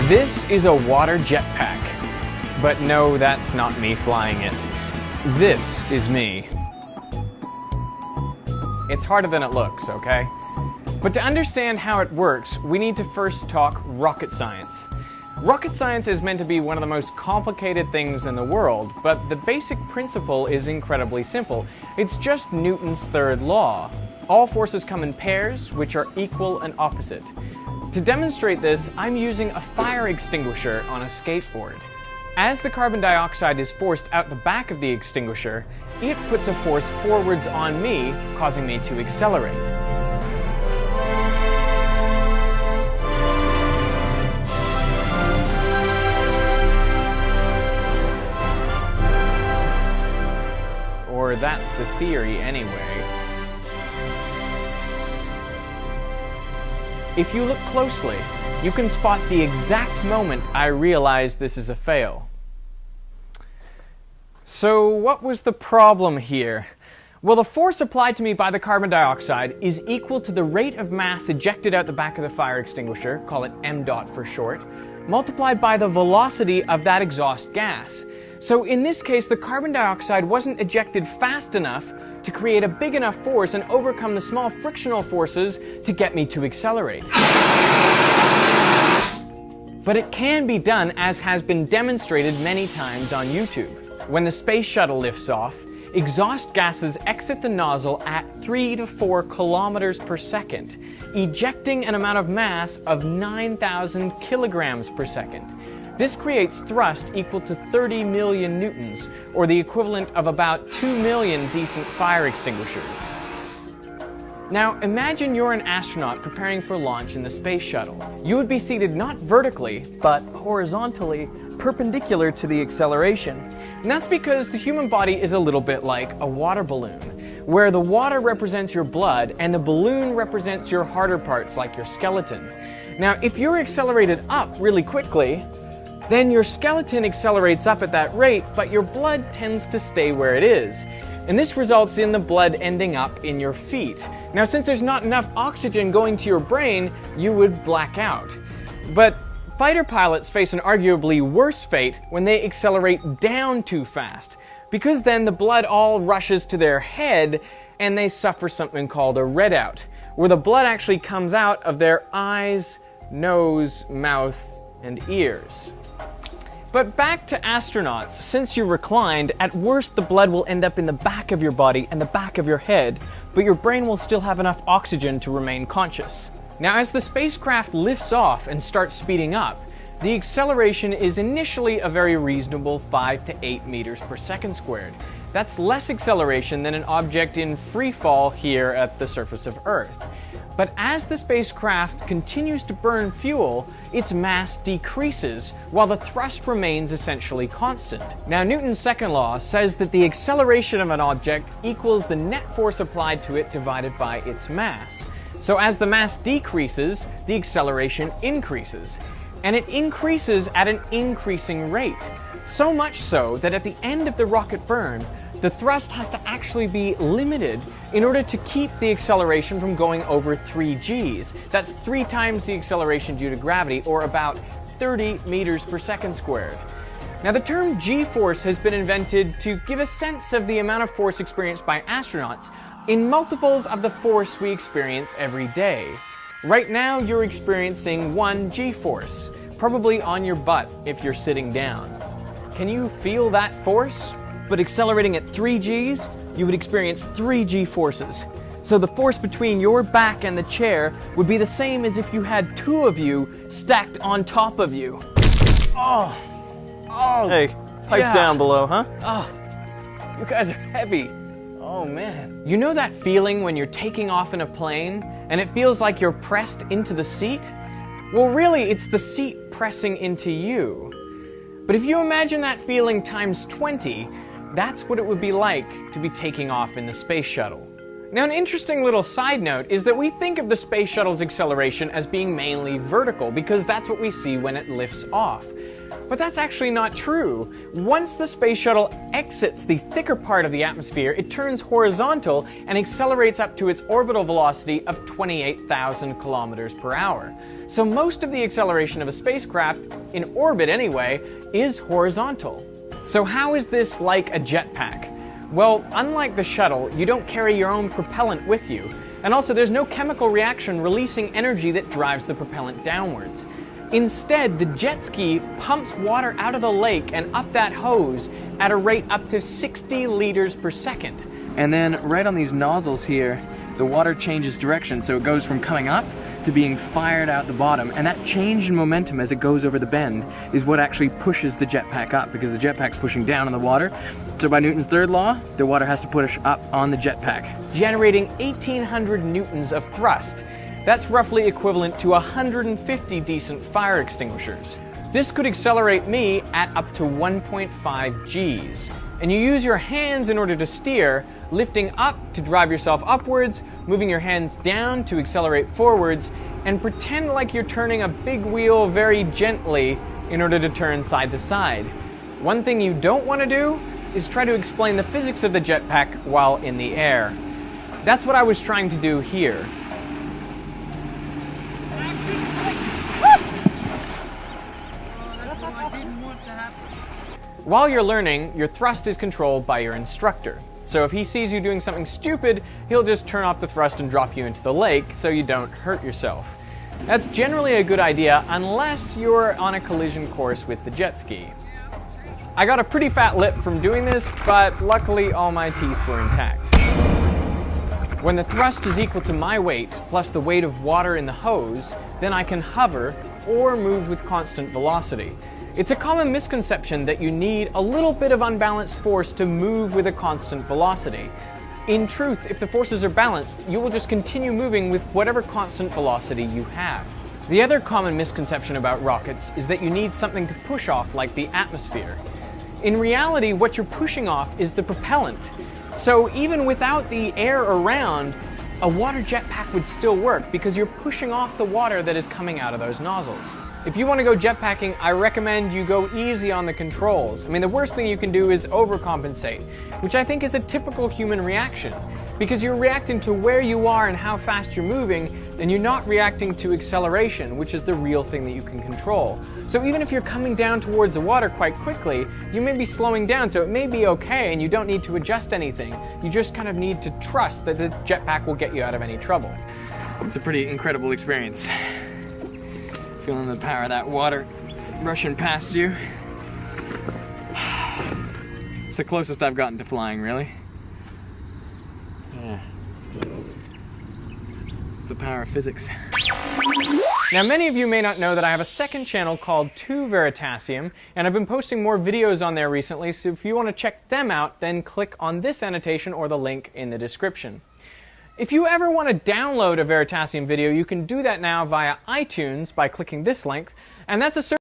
This is a water jetpack. But no, that's not me flying it. This is me. It's harder than it looks, okay? But to understand how it works, we need to first talk rocket science. Rocket science is meant to be one of the most complicated things in the world, but the basic principle is incredibly simple. It's just Newton's third law. All forces come in pairs, which are equal and opposite. To demonstrate this, I'm using a fire extinguisher on a skateboard. As the carbon dioxide is forced out the back of the extinguisher, it puts a force forwards on me, causing me to accelerate. Or that's the theory anyway. If you look closely, you can spot the exact moment I realized this is a fail. So what was the problem here? Well, the force applied to me by the carbon dioxide is equal to the rate of mass ejected out the back of the fire extinguisher, call it m dot for short, multiplied by the velocity of that exhaust gas. So in this case, the carbon dioxide wasn't ejected fast enough to create a big enough force and overcome the small frictional forces to get me to accelerate. But it can be done, as has been demonstrated many times on YouTube. When the space shuttle lifts off, exhaust gases exit the nozzle at 3 to 4 kilometers per second, ejecting an amount of mass of 9,000 kilograms per second. This creates thrust equal to 30 million newtons, or the equivalent of about 2 million decent fire extinguishers. Now, imagine you're an astronaut preparing for launch in the space shuttle. You would be seated not vertically, but horizontally, perpendicular to the acceleration. And that's because the human body is a little bit like a water balloon, where the water represents your blood and the balloon represents your harder parts like your skeleton. Now, if you're accelerated up really quickly, then your skeleton accelerates up at that rate, but your blood tends to stay where it is. And this results in the blood ending up in your feet. Now, since there's not enough oxygen going to your brain, you would black out. But fighter pilots face an arguably worse fate when they accelerate down too fast, because then the blood all rushes to their head and they suffer something called a redout, where the blood actually comes out of their eyes, nose, mouth, and ears. But back to astronauts. Since you're reclined, at worst the blood will end up in the back of your body and the back of your head, but your brain will still have enough oxygen to remain conscious. Now, as the spacecraft lifts off and starts speeding up, the acceleration is initially a very reasonable 5 to 8 meters per second squared. That's less acceleration than an object in free fall here at the surface of Earth. But as the spacecraft continues to burn fuel, its mass decreases, while the thrust remains essentially constant. Now, Newton's second law says that the acceleration of an object equals the net force applied to it divided by its mass. So as the mass decreases, the acceleration increases. And it increases at an increasing rate. So much so that at the end of the rocket burn, the thrust has to actually be limited in order to keep the acceleration from going over 3 Gs. That's 3 times the acceleration due to gravity, or about 30 meters per second squared. Now, the term G-force has been invented to give a sense of the amount of force experienced by astronauts in multiples of the force we experience every day. Right now, you're experiencing 1 G-force, probably on your butt if you're sitting down. Can you feel that force? But accelerating at 3 Gs, you would experience 3 G-forces. So the force between your back and the chair would be the same as if you had 2 of you stacked on top of you. Oh! Hey, pipe down below, huh? Oh, you guys are heavy. Oh man. You know that feeling when you're taking off in a plane and it feels like you're pressed into the seat? Well, really, it's the seat pressing into you. But if you imagine that feeling times 20, that's what it would be like to be taking off in the space shuttle. Now, an interesting little side note is that we think of the space shuttle's acceleration as being mainly vertical because that's what we see when it lifts off. But that's actually not true. Once the space shuttle exits the thicker part of the atmosphere, it turns horizontal and accelerates up to its orbital velocity of 28,000 kilometers per hour. So most of the acceleration of a spacecraft, in orbit anyway, is horizontal. So how is this like a jetpack? Well, unlike the shuttle, you don't carry your own propellant with you. And also, there's no chemical reaction releasing energy that drives the propellant downwards. Instead, the jet ski pumps water out of the lake and up that hose at a rate up to 60 liters per second. And then right on these nozzles here, the water changes direction, so it goes from coming up to being fired out the bottom, and that change in momentum as it goes over the bend is what actually pushes the jetpack up, because the jetpack's pushing down on the water. So by Newton's third law, the water has to push up on the jetpack, generating 1,800 newtons of thrust. That's roughly equivalent to 150 decent fire extinguishers. This could accelerate me at up to 1.5 Gs. And you use your hands in order to steer, lifting up to drive yourself upwards, moving your hands down to accelerate forwards, and pretend like you're turning a big wheel very gently in order to turn side to side. One thing you don't want to do is try to explain the physics of the jetpack while in the air. That's what I was trying to do here. While you're learning, your thrust is controlled by your instructor. So if he sees you doing something stupid, he'll just turn off the thrust and drop you into the lake so you don't hurt yourself. That's generally a good idea unless you're on a collision course with the jet ski. I got a pretty fat lip from doing this, but luckily all my teeth were intact. When the thrust is equal to my weight plus the weight of water in the hose, then I can hover or move with constant velocity. It's a common misconception that you need a little bit of unbalanced force to move with a constant velocity. In truth, if the forces are balanced, you will just continue moving with whatever constant velocity you have. The other common misconception about rockets is that you need something to push off like the atmosphere. In reality, what you're pushing off is the propellant. So even without the air around, a water jetpack would still work because you're pushing off the water that is coming out of those nozzles. If you want to go jetpacking, I recommend you go easy on the controls. I mean, the worst thing you can do is overcompensate, which I think is a typical human reaction, because you're reacting to where you are and how fast you're moving, and you're not reacting to acceleration, which is the real thing that you can control. So even if you're coming down towards the water quite quickly, you may be slowing down, so it may be okay and you don't need to adjust anything. You just kind of need to trust that the jetpack will get you out of any trouble. It's a pretty incredible experience. Feeling the power of that water rushing past you. It's the closest I've gotten to flying, really. Yeah. It's the power of physics. Now, many of you may not know that I have a second channel called 2 Veritasium, and I've been posting more videos on there recently, so if you want to check them out, then click on this annotation or the link in the description. If you ever want to download a Veritasium video, you can do that now via iTunes by clicking this link, and that's a